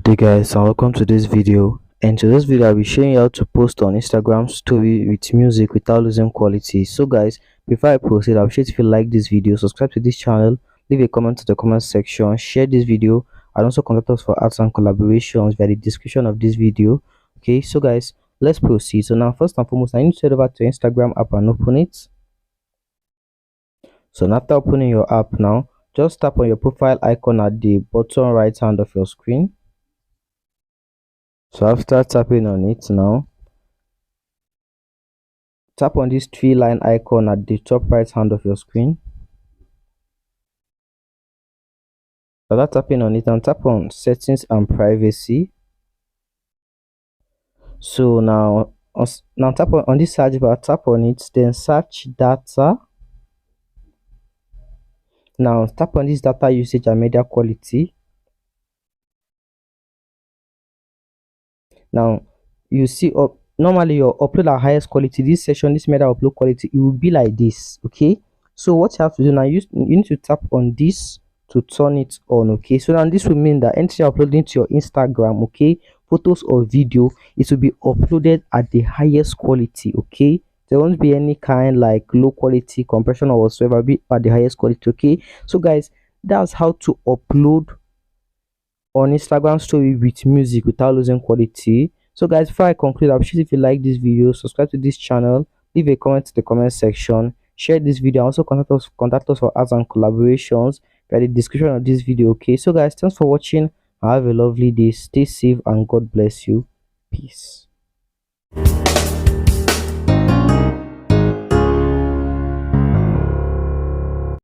Hey guys, and welcome to this video. And to this video I'll be showing you how to post on Instagram story with music without losing quality. So guys, before I proceed, I'll appreciate if you like this video, subscribe to this channel, leave a comment in the comment section, share this video, and also contact us for arts and collaborations via the description of this video. Okay, so guys, let's proceed. So now first and foremost, I need to head over to Instagram app and open it. So after opening your app now, just tap on your profile icon at the bottom right hand of your screen. So after tapping on it now, tap on this three line icon at the top right hand of your screen. So after tapping on it, and tap on settings and privacy. So now tap on this search bar, tap on it, then search data. Now tap on this data usage and media quality. Now you see normally your upload at highest quality. This section, this media upload quality, it will be like this. Okay, so what you have to do now, you need to tap on this to turn it on. Okay, so now this will mean that anything you're uploading to your Instagram, okay, photos or video, it will be uploaded at the highest quality. Okay, there won't be any kind like low quality compression or whatsoever, be at the highest quality. Okay, so guys, that's how to upload on Instagram story with music without losing quality. So guys, before I conclude, I'm sure if you like this video, subscribe to this channel, leave a comment in the comment section, share this video, also contact us for arts and collaborations by the description of this video. Okay, so guys, thanks for watching. Have a lovely day, stay safe, and God bless you. Peace.